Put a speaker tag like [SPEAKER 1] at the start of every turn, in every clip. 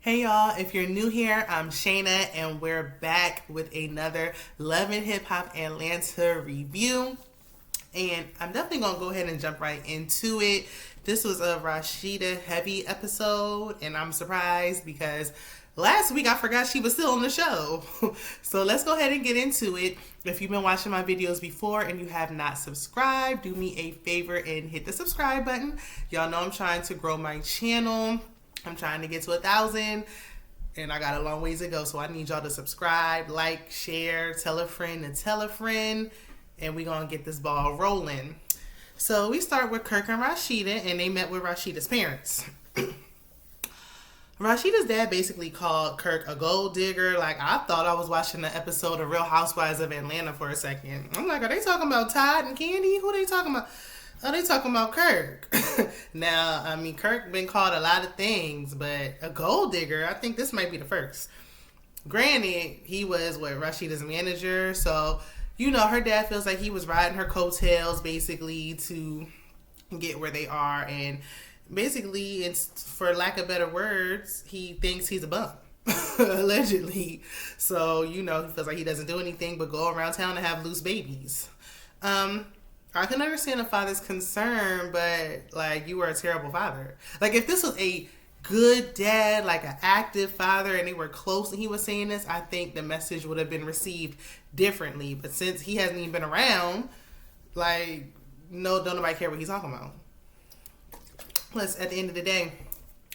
[SPEAKER 1] Hey y'all, if you're new here, I'm Shayna and we're back with another Love and Hip Hop Atlanta review. And I'm definitely going to go ahead and jump right into it. This was a Rasheeda heavy episode, and I'm surprised because last week I forgot she was still on the show. So let's go ahead and get into it. If you've been watching my videos before and you have not subscribed, do me a favor and hit the subscribe button. Y'all know I'm trying to grow my channel. I'm trying to get to 1,000 and I got a long ways to go. So I need y'all to subscribe, like, share, tell a friend and tell a friend. And we're going to get this ball rolling. So we start with Kirk and Rasheeda, and they met with Rasheeda's parents. Rasheeda's dad basically called Kirk a gold digger. Like, I thought I was watching an episode of Real Housewives of Atlanta for a second. I'm like, are they talking about Todd and Candy? Who are they talking about? Oh, they talking about Kirk. Now, I mean, Kirk been called a lot of things, but a gold digger, I think this might be the first. Granted, he was, Rasheeda's manager, so, you know, her dad feels like he was riding her coattails, basically, to get where they are, and basically, it's, for lack of better words, he thinks he's a bum. Allegedly. So, you know, he feels like he doesn't do anything but go around town and have loose babies. I can understand a father's concern, but, like, you were a terrible father. Like, if this was a good dad, like an active father, and they were close and he was saying this, I think the message would have been received differently. But since he hasn't even been around, like, no, don't nobody care what he's talking about. Plus, at the end of the day,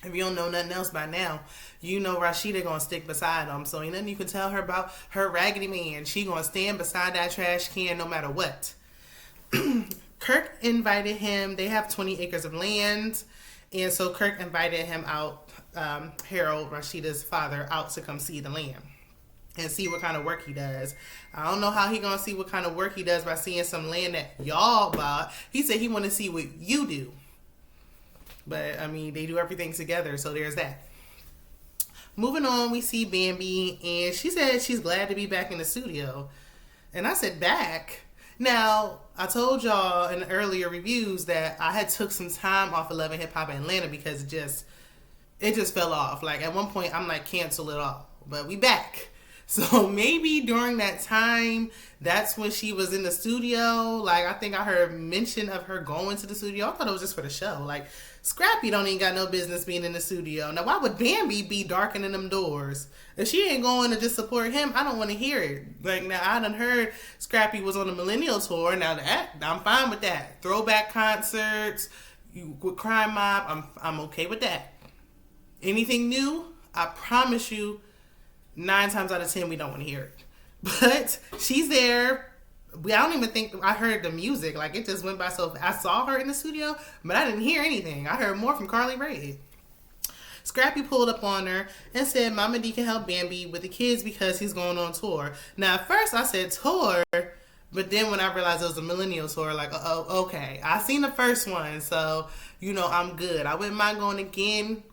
[SPEAKER 1] if you don't know nothing else by now, you know Rasheeda gonna stick beside him. So ain't nothing you can tell her about her raggedy man. She gonna stand beside that trash can no matter what. Kirk invited him. They have 20 acres of land, and so Kirk invited him out, Harold, Rasheeda's father, out to come see the land and see what kind of work he does. I don't know how he gonna see what kind of work he does by seeing some land that y'all bought. He said he want to see what you do, but I mean, they do everything together, so there's that. Moving on, we see Bambi, and she said she's glad to be back in the studio, and I said back. Now, I told y'all in the earlier reviews that I had took some time off of Love and Hip Hop Atlanta because it just fell off. Like, at one point, I'm like, cancel it all. But we back. So maybe during that time, that's when she was in the studio. Like, I think I heard mention of her going to the studio. I thought it was just for the show. Like, Scrappy don't even got no business being in the studio. Now, why would Bambi be darkening them doors? If she ain't going to just support him, I don't want to hear it. Like, now, I done heard Scrappy was on the Millennial Tour. Now, that I'm fine with that. Throwback concerts, with Crime Mob, I'm okay with that. Anything new, I promise you, 9 times out of 10, we don't want to hear it. But she's there. I don't even think I heard the music. Like, it just went by so fast. I saw her in the studio, but I didn't hear anything. I heard more from Carly Rae. Scrappy pulled up on her and said Momma Dee can help Bambi with the kids because he's going on tour. Now, at first I said tour, but then when I realized it was a millennial tour, like, oh, okay. I seen the first one, so, you know, I'm good. I wouldn't mind going again,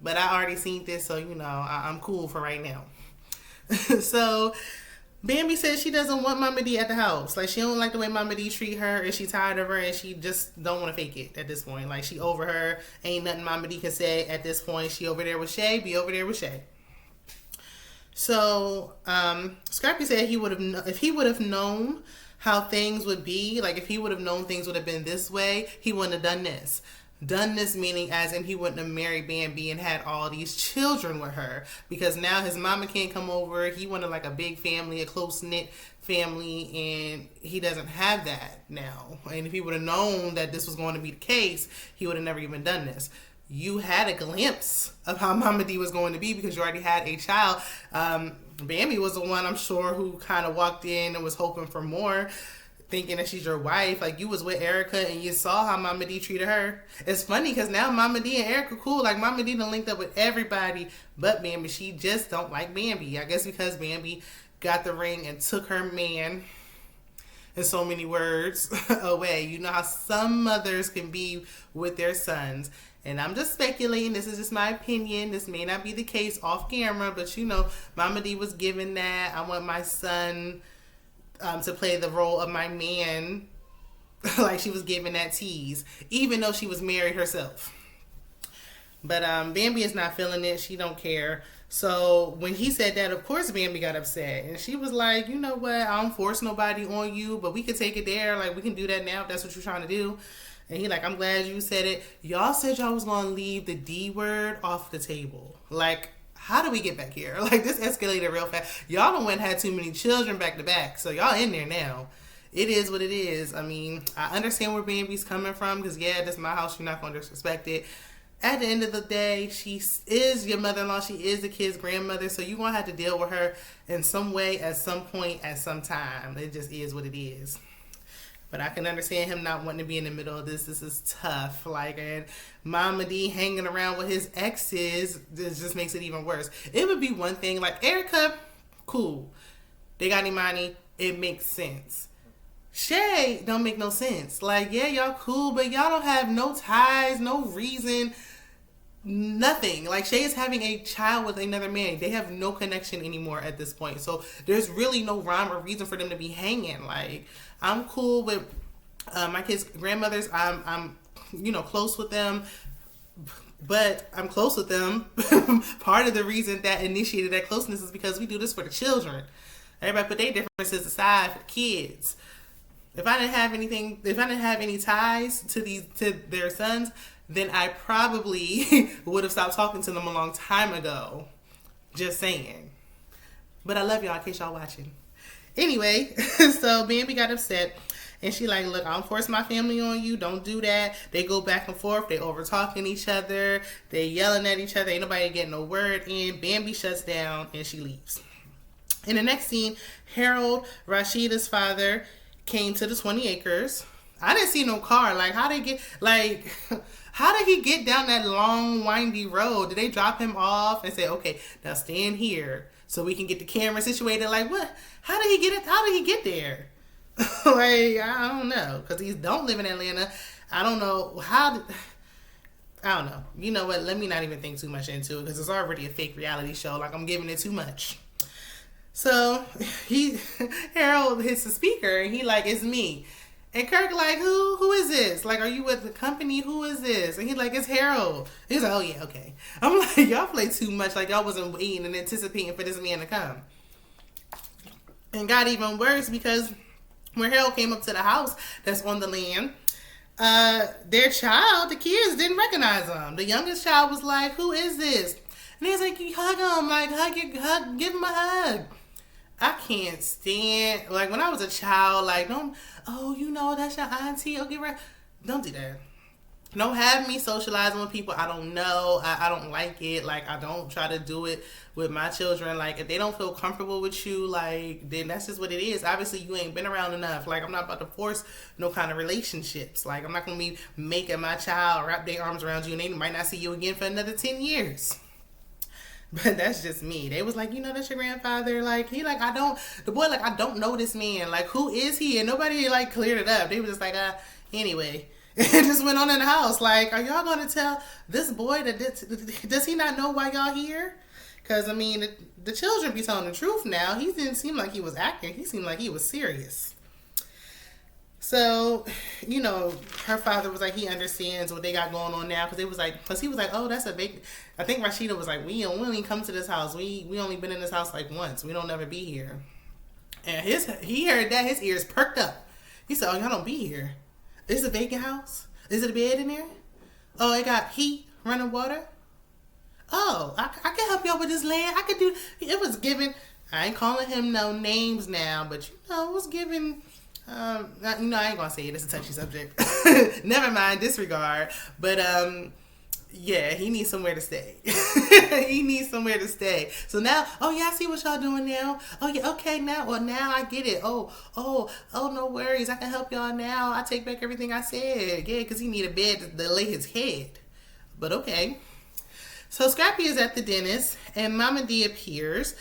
[SPEAKER 1] but I already seen this, so, you know, I'm cool for right now. So Bambi says she doesn't want Momma Dee at the house. Like, she don't like the way Momma Dee treat her, and she tired of her, and she just don't want to fake it at this point. Like, she over her. Ain't nothing Momma Dee can say at this point. She over there with Shay. Be over there with Shay. So Scrappy said if he would have known how things would be, like if he would have known things would have been this way, he wouldn't have done this. Done this meaning as in he wouldn't have married Bambi and had all these children with her, because now his mama can't come over. He wanted like a big family, a close-knit family, and he doesn't have that now. And if he would have known that this was going to be the case, he would have never even done this. You had a glimpse of how Momma Dee was going to be because you already had a child. Bambi was the one, I'm sure, who kind of walked in and was hoping for more, thinking that she's your wife. Like, you was with Erica and you saw how Momma Dee treated her. It's funny because now Momma Dee and Erica cool. Like, Momma Dee done linked up with everybody but Bambi. She just don't like Bambi. I guess because Bambi got the ring and took her man, in so many words, away. You know how some mothers can be with their sons. And I'm just speculating. This is just my opinion. This may not be the case off camera, but you know, Momma Dee was given that. I want my son to play the role of my man. Like, she was given that tease, even though she was married herself. But Bambi is not feeling it. She don't care. So when he said that, of course Bambi got upset. And she was like, you know what? I don't force nobody on you, but we could take it there. Like, we can do that now if that's what you're trying to do. And he like, I'm glad you said it. Y'all said y'all was going to leave the D word off the table. Like, how do we get back here? Like, this escalated real fast. Y'all don't want to have too many children back to back. So y'all in there now. It is what it is. I mean, I understand where Bambi's coming from. Because, yeah, this is my house. You're not going to disrespect it. At the end of the day, she is your mother-in-law. She is the kid's grandmother. So you're going to have to deal with her in some way, at some point, at some time. It just is what it is. But I can understand him not wanting to be in the middle of this. This is tough. Like, and Momma Dee hanging around with his exes, this just makes it even worse. It would be one thing, like, Erica, cool. They got Imani. It makes sense. Shay don't make no sense. Like, yeah, y'all cool, but y'all don't have no ties, no reason, nothing. Like, Shay is having a child with another man. They have no connection anymore at this point. So there's really no rhyme or reason for them to be hanging. Like, I'm cool with my kids' grandmothers. I'm close with them. But I'm close with them. Part of the reason that initiated that closeness is because we do this for the children. Everybody put their differences aside for the kids. If I didn't have any ties to their sons, then I probably would have stopped talking to them a long time ago. Just saying. But I love y'all in case y'all watching. Anyway, so Bambi got upset. And she like, look, I don't force my family on you. Don't do that. They go back and forth. They over talking each other. They yelling at each other. Ain't nobody getting no word in. Bambi shuts down and she leaves. In the next scene, Harold, Rasheeda's father, came to the 20 acres. I didn't see no car. Like, how did he get down that long, windy road? Did they drop him off and say, okay, now stand here so we can get the camera situated? Like, what? How did he get there? Like, I don't know. Because he don't live in Atlanta. I don't know. I don't know. You know what? Let me not even think too much into it because it's already a fake reality show. Like, I'm giving it too much. So Harold hits the speaker and he like, it's me. And Kirk like, who is this? Like, are you with the company? Who is this? And he like, it's Harold. He's like, oh yeah, okay. I'm like, y'all play too much. Like, y'all wasn't waiting and anticipating for this man to come. And got even worse because when Harold came up to the house that's on the land, their child, the kids didn't recognize him. The youngest child was like, who is this? And he's like, you hug him, like give him a hug. I can't stand, like, when I was a child, like, that's your auntie, okay, right? Don't do that. Don't have me socializing with people I don't know. I don't like it. Like, I don't try to do it with my children. Like, if they don't feel comfortable with you, like, then that's just what it is. Obviously, you ain't been around enough. Like, I'm not about to force no kind of relationships. Like, I'm not going to be making my child wrap their arms around you and they might not see you again for another 10 years. But that's just me. They was like, that's your grandfather. Like, the boy, like, I don't know this man. Like, who is he? And nobody, like, cleared it up. They were just like, anyway. It just went on in the house. Like, are y'all going to tell this boy does he not know why y'all here? Because, I mean, the children be telling the truth now. He didn't seem like he was acting. He seemed like he was serious. So, her father was like, he understands what they got going on now. Because he was like, oh, that's a big, I think Rasheeda was like, we only come to this house. We only been in this house like once. We don't ever be here. And he heard that, his ears perked up. He said, oh, y'all don't be here. Is it a vacant house? Is it a bed in there? Oh, it got heat, running water? Oh, I can help y'all with this land. It was given, I ain't calling him no names now, but it was given, I ain't gonna say it. It's a touchy subject. Never mind, disregard. But, yeah, he needs somewhere to stay. He needs somewhere to stay. So now, oh yeah, I see what y'all doing now. Oh yeah, okay, now I get it. Oh, no worries. I can help y'all now. I take back everything I said. Yeah, because he need a bed to lay his head. But okay. So Scrappy is at the dentist and Momma Dee appears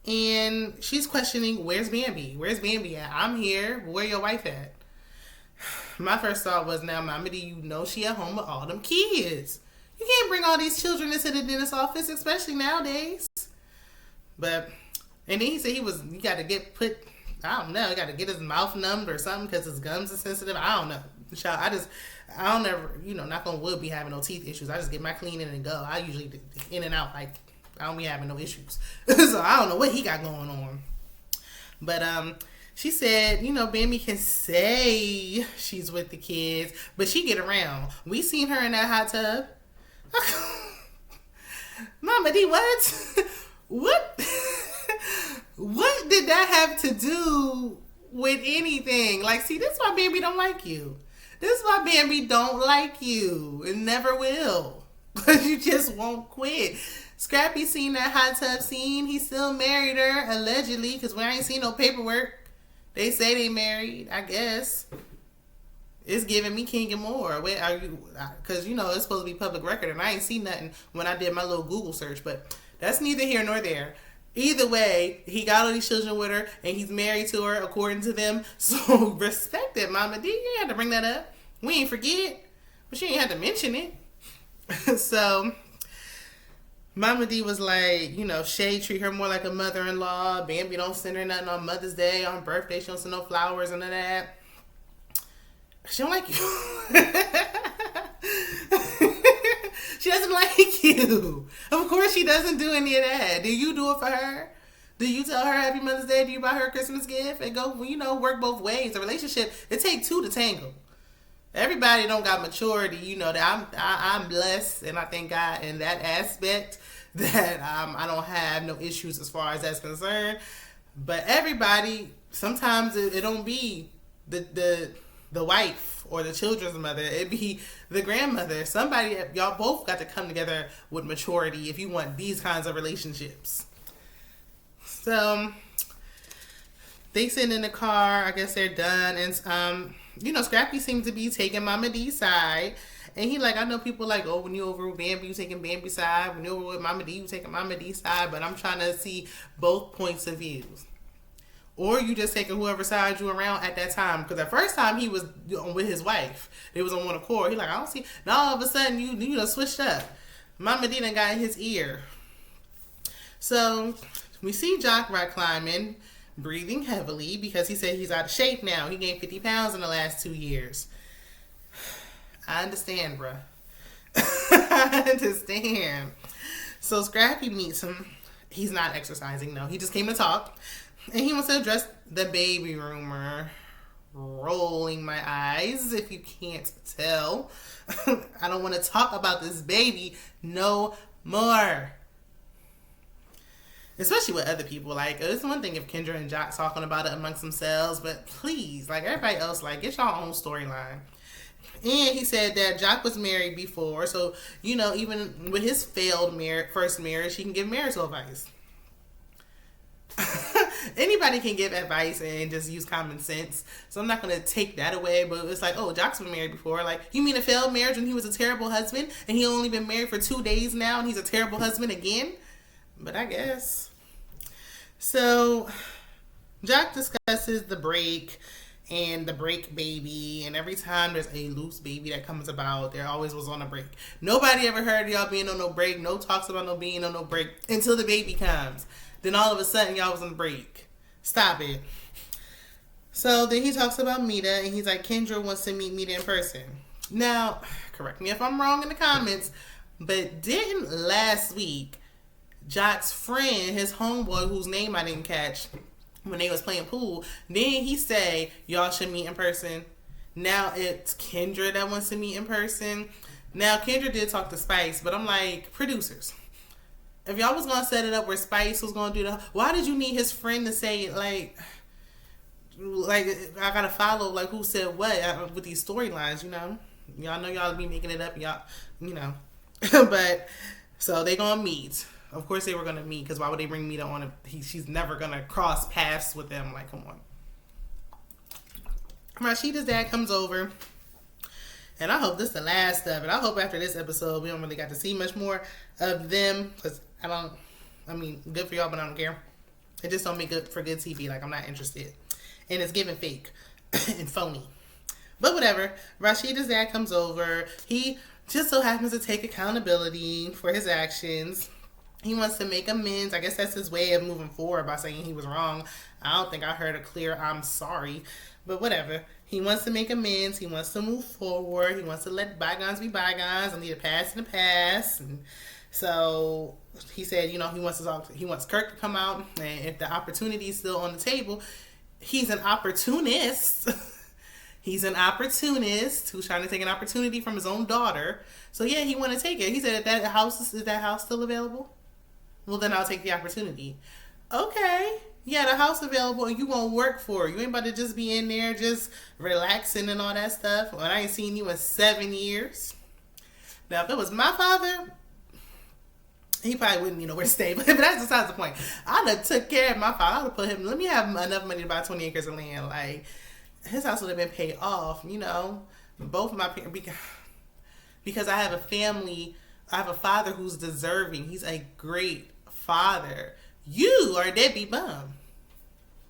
[SPEAKER 1] and she's questioning, where's Bambi? Where's Bambi at? I'm here. Where your wife at? My first thought was, now Momma Dee, she at home with all them kids. You can't bring all these children into the dentist's office, especially nowadays. And then he said he got to get his mouth numbed or something because his gums are sensitive. I don't know. Child, I don't ever, knock on wood, be having no teeth issues. I just get my cleaning and go. I usually in and out, like, I don't be having no issues. So I don't know what he got going on. But she said, Bambi can say she's with the kids, but she get around. We seen her in that hot tub. Momma Dee, what? What? What did that have to do with anything? Like, see, this is why Bambi don't like you. This is why Bambi don't like you and never will. Because you just won't quit. Scrappy seen that hot tub scene. He still married her, allegedly, because we ain't seen no paperwork. They say they married, I guess. It's giving me King and more. Where are you? Because, it's supposed to be public record, and I ain't seen nothing when I did my little Google search. But that's neither here nor there. Either way, he got all these children with her, and he's married to her, according to them. So, respect it, Momma Dee. You ain't had to bring that up. We ain't forget. But she ain't had to mention it. So, Momma Dee was like, Shay treat her more like a mother-in-law. Bambi don't send her nothing on Mother's Day, on birthday. She don't send no flowers and all that. She don't like you. She doesn't like you. Of course she doesn't do any of that. Do you do it for her? Do you tell her Happy Mother's Day? Do you buy her a Christmas gift? And go, work both ways. A relationship, it takes two to tangle. Everybody don't got maturity. That I'm blessed, and I thank God in that aspect that I don't have no issues as far as that's concerned. But everybody, sometimes it don't be the wife or the children's mother. It be the grandmother. Somebody, y'all both got to come together with maturity if you want these kinds of relationships. So they sit in the car. I guess they're done, and Scrappy seems to be taking Momma Dee's side. And he I know people when you over with Bambi, you taking Bambi's side. When you over with Momma Dee, you taking Momma Dee's side. But I'm trying to see both points of views. Or you just taking whoever side you around at that time. Because the first time he was with his wife, it was on one accord. He I don't see. Now all of a sudden you done switched up. Momma Dee done got in his ear. So we see Joc rock climbing, breathing heavily because he said he's out of shape now. He gained 50 pounds in the last 2 years. I understand, bruh. I understand. So Scrappy meets him. He's not exercising, no. He just came to talk. And he wants to address the baby rumor. Rolling my eyes, if you can't tell. I don't want to talk about this baby no more. Especially with other people. It's one thing if Kendra and Joc talking about it amongst themselves, but please, everybody else, get your own storyline. And he said that Joc was married before, so, even with his failed first marriage, he can give marital advice. Anybody can give advice and just use common sense, so I'm not going to take that away, but it's Joc's been married before. You mean a failed marriage when he was a terrible husband, and he only been married for 2 days now, and he's a terrible husband again? But I guess. So, Joc discusses the break and the break baby, and every time there's a loose baby that comes about, there always was on a break. Nobody ever heard y'all being on no break. No talks about no being on no break until the baby comes. Then all of a sudden, y'all was on the break. Stop it. So then he talks about Meda, and he's like, Kendra wants to meet Meda in person. Now, correct me if I'm wrong in the comments, but didn't last week Joc's friend, his homeboy, whose name I didn't catch when they was playing pool, then he say y'all should meet in person? Now it's Kendra that wants to meet in person. Now Kendra did talk to Spice, but I'm like, producers, if y'all was gonna set it up where Spice was gonna do why did you need his friend to say I gotta follow who said what with these storylines? Y'all know y'all be making it up, but so they gonna meet. Of course they were gonna meet, because why would they bring Meda on? She's never gonna cross paths with them. Come on. Rasheeda's dad comes over, and I hope this is the last of it. I hope after this episode we don't really got to see much more of them, because good for y'all, but I don't care. It just don't make good for good TV. I'm not interested. And it's giving fake and phony. But whatever. Rasheeda's dad comes over. He just so happens to take accountability for his actions. He wants to make amends. I guess that's his way of moving forward by saying he was wrong. I don't think I heard a clear I'm sorry. But whatever. He wants to make amends. He wants to move forward. He wants to let bygones be bygones and leave the past in the past. And so he said, he wants to talk. He wants Kirk to come out, and if the opportunity is still on the table, he's an opportunist. He's an opportunist who's trying to take an opportunity from his own daughter. So yeah, he want to take it. He said, is that house still available? Well, then I'll take the opportunity. Okay. Yeah, the house available and you gonna work for it. You ain't about to just be in there just relaxing and all that stuff. Well, I ain't seen you in 7 years. Now, if it was my father, he probably wouldn't where to stay. But that's besides the point. I'd have took care of my father. I'd have put him, let me have enough money to buy 20 acres of land. Like, his house would have been paid off, Both of my parents, because I have a family, I have a father who's deserving. He's a great father. You are a deadbeat bum.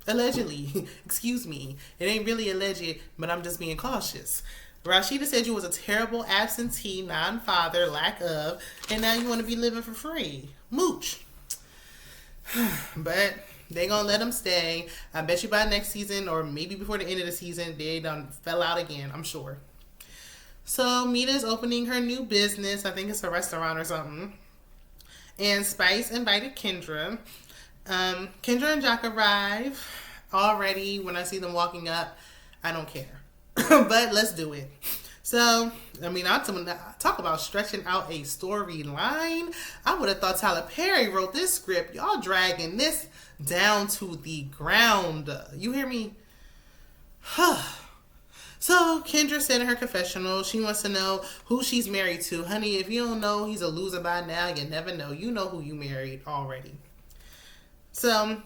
[SPEAKER 1] Allegedly. Excuse me. It ain't really alleged, but I'm just being cautious. Rasheeda said you was a terrible absentee, non-father, lack of, and now you want to be living for free. Mooch. But they gonna let him stay. I bet you by next season, or maybe before the end of the season, they done fell out again, I'm sure. So Meda's opening her new business. I think it's a restaurant or something. And Spice invited Kendra. Kendra and Joc arrive already. When I see them walking up, I don't care. But let's do it. So, I'll talk about stretching out a storyline. I would have thought Tyler Perry wrote this script. Y'all dragging this down to the ground. You hear me? So, Kendra said in her confessional, she wants to know who she's married to. Honey, if you don't know he's a loser by now, you never know. You know who you married already. So,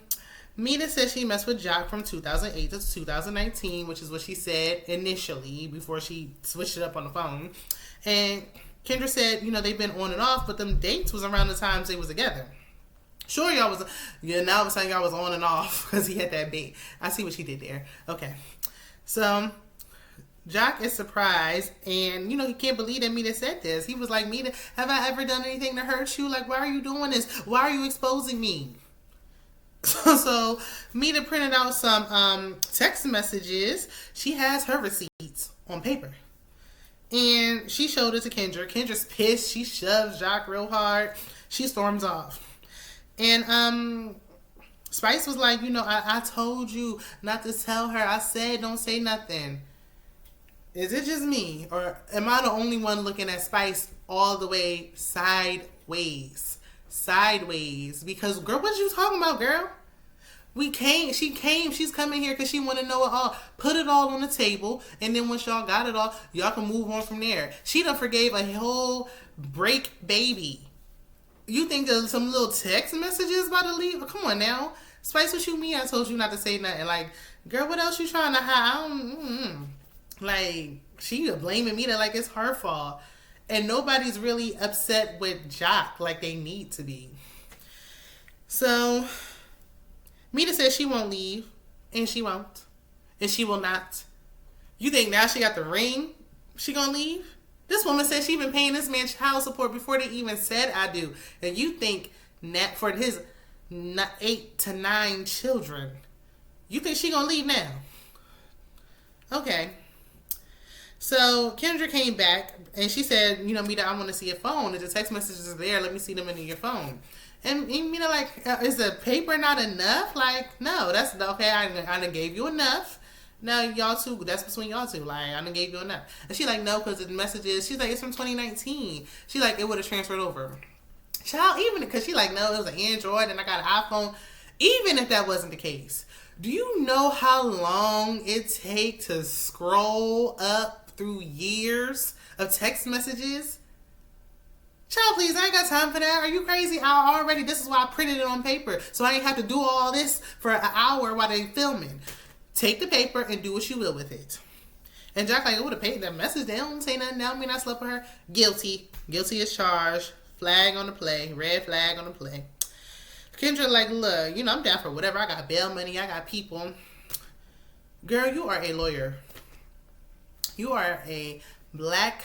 [SPEAKER 1] Mina said she messed with Joc from 2008 to 2019, which is what she said initially before she switched it up on the phone. And Kendra said, they've been on and off, but them dates was around the times they was together. Sure, y'all was, now I'm saying y'all was on and off because he had that bait. I see what she did there. Okay. So, Joc is surprised, and, he can't believe that Mina said this. He was like, Mina, have I ever done anything to hurt you? Like, why are you doing this? Why are you exposing me? So Mina printed out some text messages. She has her receipts on paper. And she showed it to Kendra. Kendra's pissed. She shoves Joc real hard. She storms off. And Spice was like, I told you not to tell her. I said don't say nothing. Is it just me? Or am I the only one looking at Spice all the way sideways? Because, girl, what you talking about, girl? She's coming here because she want to know it all. Put it all on the table, and then once y'all got it all, y'all can move on from there. She done forgave a whole break baby. You think there's some little text messages about to leave? Come on now. Spice, what you mean I told you not to say nothing? Like, girl, what else you trying to hide? Like, she blaming me that like it's her fault. And nobody's really upset with Joc like they need to be. So, Mina says she won't leave. And she won't. And she will not. You think now she got the ring, she gonna leave? This woman said she been paying this man child support before they even said I do. And you think for his 8 to 9 children, you think she gonna leave now? Okay. So, Kendra came back, and she said, Mina, I want to see your phone. If the text messages are there, let me see them in your phone. And Mina, like, is the paper not enough? Like, no, that's, okay, I done gave you enough. Now, y'all two, that's between y'all two. Like, I done gave you enough. And she like, no, because the messages, she's like, it's from 2019. She like, it would have transferred over. Child, even, because she like, no, it was an Android, and I got an iPhone. Even if that wasn't the case, do you know how long it take to scroll up through years of text messages? Child, please, I ain't got time for that. Are you crazy? This is why I printed it on paper. So I ain't have to do all this for an hour while they filming. Take the paper and do what you will with it. And Joc like, I would have paid that message. They don't say nothing now. I mean, I slept with her. Guilty. Guilty as charged. Flag on the play. Red flag on the play. Kendra like, look, I'm down for whatever. I got bail money. I got people. Girl, you are a lawyer. You are a black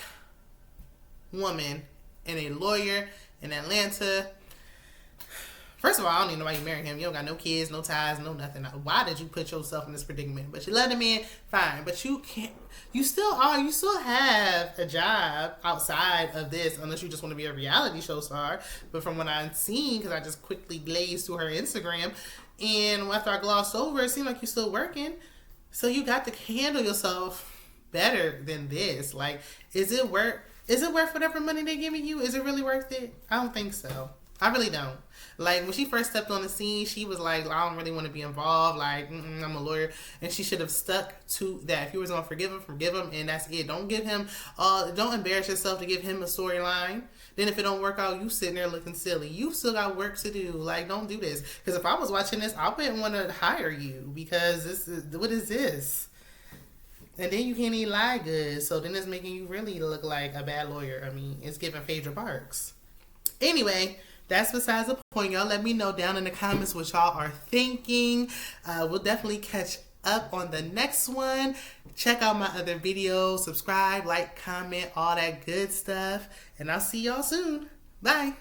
[SPEAKER 1] woman and a lawyer in Atlanta. First of all, I don't even know why you married him. You don't got no kids, no ties, no nothing. Why did you put yourself in this predicament? But you love the man, fine. But you can't. You still have a job outside of this, unless you just want to be a reality show star. But from what I've seen, because I just quickly glazed through her Instagram, and after I glossed over, it seemed like you're still working. So you got to handle yourself better than this. Like, is it worth whatever money they're giving you? Is it really worth it? I don't think so. I really don't. Like, when she first stepped on the scene, she was like, I don't really want to be involved. Like, I'm a lawyer. And she should have stuck to that. If you was going to forgive him, and that's it. Don't give him, don't embarrass yourself to give him a storyline. Then if it don't work out, you sitting there looking silly. You still got work to do. Like, don't do this. Because if I was watching this, I wouldn't want to hire you. Because what is this? And then you can't even lie good. So then it's making you really look like a bad lawyer. I mean, it's giving Phaedra Parks. Anyway, that's besides the point. Y'all let me know down in the comments what y'all are thinking. We'll definitely catch up on the next one. Check out my other videos. Subscribe, like, comment, all that good stuff. And I'll see y'all soon. Bye.